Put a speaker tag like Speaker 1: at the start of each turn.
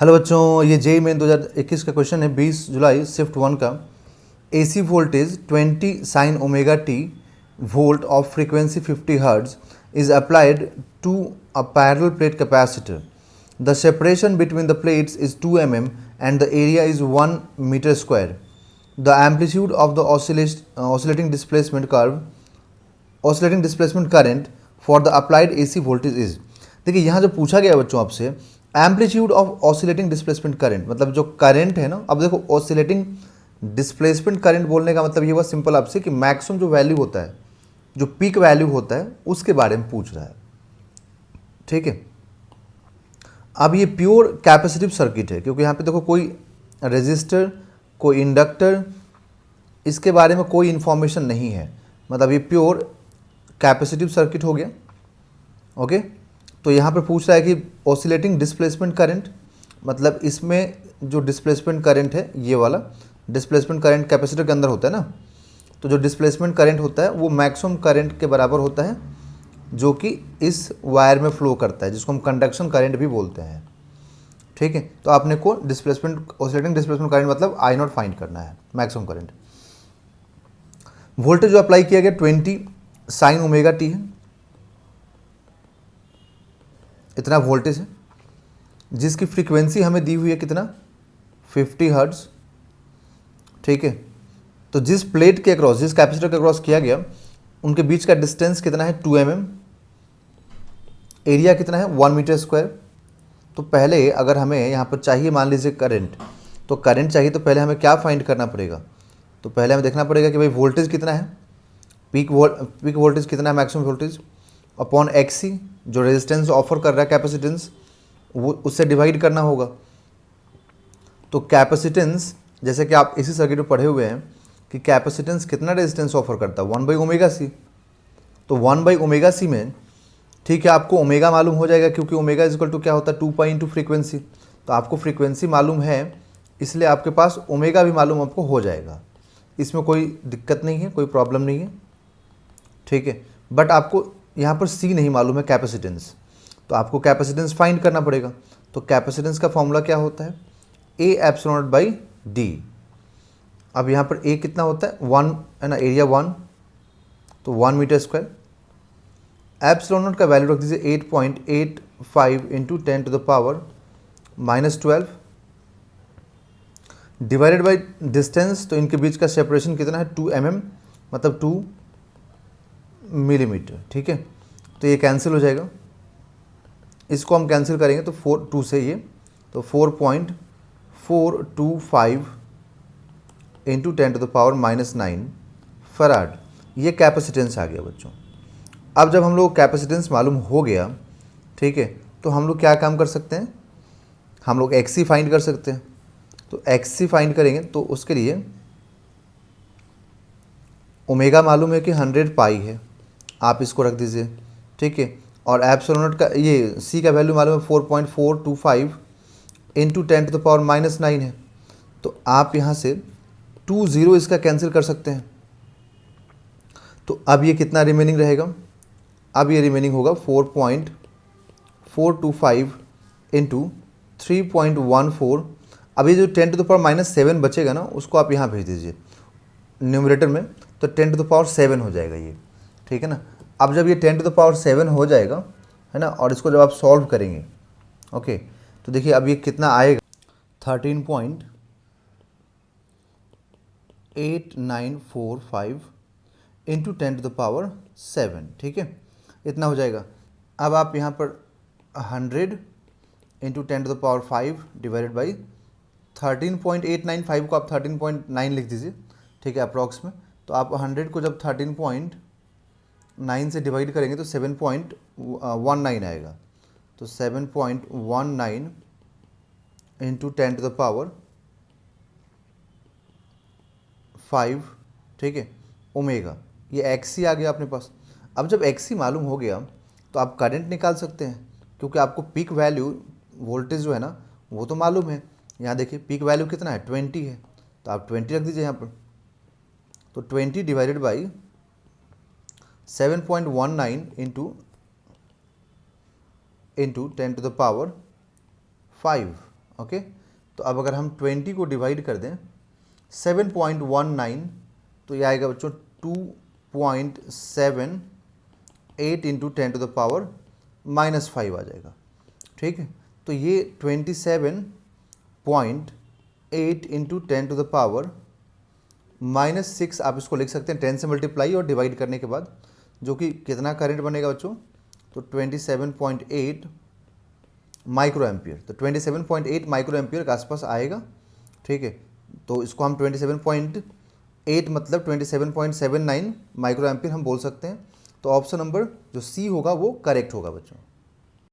Speaker 1: Hello बच्चों, ये JEE main 2021 का क्वेश्चन है 20 जुलाई शिफ्ट 1 का। AC voltage 20 sine omega T volt of frequency 50 hertz is applied to a parallel plate capacitor. The separation between the plates is 2 mm and the area is 1 metre square. The amplitude of the oscillating displacement current for the applied AC voltage is. देखिए यहाँ जो पूछा गया बच्चों आपसे, amplitude of oscillating displacement current, मतलब जो current है ना। अब देखो, ऑसिलेटिंग डिस्प्लेसमेंट करंट बोलने का मतलब ये हुआ सिंपल आपसे कि मैक्सिमम जो वैल्यू होता है, जो पीक वैल्यू होता है, उसके बारे में पूछ रहा है। ठीक है, अब ये प्योर कैपेसिटिव सर्किट है, क्योंकि यहाँ पे देखो कोई रेजिस्टर, कोई इंडक्टर, इसके बारे में कोई इन्फॉर्मेशन नहीं है। मतलब ये प्योर कैपेसिटिव सर्किट हो गया। ओके, तो यहाँ पर पूछ रहा है कि ऑसिलेटिंग डिस्प्लेसमेंट करंट, मतलब इसमें जो डिस्प्लेसमेंट करंट है, ये वाला डिस्प्लेसमेंट करंट कैपेसिटर के अंदर होता है ना। तो जो डिस्प्लेसमेंट करंट होता है वो मैक्सिमम करंट के बराबर होता है जो कि इस वायर में फ्लो करता है, जिसको हम कंडक्शन करंट भी बोलते हैं। ठीक है, तो आपने को ऑसिलेटिंग डिस्प्लेसमेंट करंट मतलब आई नॉट फाइंड करना है, मैक्सिमम करंट। वोल्टेज जो अप्लाई किया गया 20 साइन ओमेगा टी है, इतना वोल्टेज है, जिसकी फ्रीक्वेंसी हमें दी हुई है कितना, 50 हर्ट्ज। ठीक है, तो जिस प्लेट के अक्रॉस, जिस कैपेसिटर के अक्रॉस किया गया, उनके बीच का डिस्टेंस कितना है, 2 mm, एरिया कितना है, 1 मीटर स्क्वायर। तो पहले अगर हमें यहाँ पर चाहिए मान लीजिए करंट, तो करंट चाहिए तो पहले हमें क्या फाइंड करना पड़ेगा, तो पहले हमें देखना पड़ेगा कि भाई वोल्टेज कितना है, पीक वोल्टेज कितना है, मैक्सिमम वोल्टेज अपॉन एक्सी, जो रेजिस्टेंस ऑफर कर रहा है कैपेसिटेंस, वो उससे डिवाइड करना होगा। तो कैपेसिटेंस, जैसे कि आप इसी सर्किट में पढ़े हुए हैं कि कैपेसिटेंस कितना रेजिस्टेंस ऑफर करता है, 1/ω_c। तो 1/ω_c में, ठीक है, आपको ओमेगा मालूम हो जाएगा, क्योंकि ओमेगा इज इक्वल टू क्या होता है, 2 पाई इंटू फ्रीक्वेंसी। तो आपको फ्रीक्वेंसी मालूम है, इसलिए आपके पास ओमेगा भी मालूम आपको हो जाएगा। इसमें कोई दिक्कत नहीं है, कोई प्रॉब्लम नहीं है। ठीक है, बट आपको यहाँ पर सी नहीं मालूम है, कैपेसिटेंस। तो आपको कैपेसिटेंस फाइंड करना पड़ेगा। तो कैपेसिटेंस का फॉर्मूला क्या होता है, A epsilon not by D. अब यहाँ पर ए कितना होता है, 1 है ना, एरिया 1, तो 1 मीटर स्क्वायर। एप्सिलॉन नॉट का वैल्यू रख दीजिए 8.85 इंटू 10⁻⁻12 डिवाइडेड बाई डिस्टेंस। तो इनके बीच का सेपरेशन कितना है, 2 mm, मतलब 2 मिलीमीटर। ठीक है, तो ये कैंसिल हो जाएगा, इसको हम कैंसिल करेंगे तो 2 से ये, तो 4.425 इंटू 10⁻⁻9 फराड, ये कैपेसिटेंस आ गया बच्चों। अब जब हम लोग कैपेसिटेंस मालूम हो गया, ठीक है, तो हम लोग क्या काम कर सकते हैं, हम लोग एक्सी फाइंड कर सकते हैं। तो एक्सी फाइंड करेंगे तो उसके लिए ओमेगा मालूम है कि 100 पाई है, आप इसको रख दीजिए। ठीक है, और एप्सिलॉन नॉट का ये सी का वैल्यू मालूम है 4.425 इंटू 10⁻⁻9 है। तो आप यहाँ से 2 0 इसका कैंसिल कर सकते हैं। तो अब ये कितना रिमेनिंग रहेगा, अब ये रिमेनिंग होगा 4.425 इंटू 3.14। अब ये जो 10⁻⁻7 बचेगा ना, उसको आप यहाँ भेज दीजिए न्यूमरेटर में, तो 10⁻7 हो जाएगा ये। ठीक है ना, अब जब ये 10⁻7 हो जाएगा, है ना, और इसको जब आप सॉल्व करेंगे, ओके, तो देखिए अब ये कितना आएगा, 13.8945 इंटू 10⁻7। ठीक है, इतना हो जाएगा। अब आप यहाँ पर 100 इंटू 10⁻5 डिवाइडेड बाई 13.895 को आप 13.9 लिख दीजिए। ठीक है, अप्रॉक्स में। तो आप 100 को जब 13.9 से डिवाइड करेंगे तो 7.19 आएगा। तो 7.19 इंटू 10⁻5, ठीक है, ओमेगा, ये एक्सी आ गया अपने पास। अब जब एक्सी मालूम हो गया तो आप करंट निकाल सकते हैं, क्योंकि आपको पीक वैल्यू वोल्टेज जो है ना वो तो मालूम है। यहाँ देखिए पीक वैल्यू कितना है, 20 है, तो आप 20 रख दीजिए यहाँ पर। तो 20 डिवाइडेड बाई 7.19 इंटू 10⁻5, ओके, तो अब अगर हम 20 को डिवाइड कर दें 7.19, तो ये आएगा बच्चों 2.78 इंटू 10 टू द पावर -5 आ जाएगा। ठीक है, तो ये 27.8 इंटू 10 टू द पावर -6 आप इसको लिख सकते हैं 10 से मल्टीप्लाई और डिवाइड करने के बाद, जो कि कितना करंट बनेगा बच्चों, तो 27.8 माइक्रो एम्पियर। तो 27.8 माइक्रो एम्पियर के आसपास आएगा। ठीक है, तो इसको हम 27.8 मतलब 27.79 माइक्रो एम्पियर हम बोल सकते हैं। तो ऑप्शन नंबर जो सी होगा वो करेक्ट होगा बच्चों।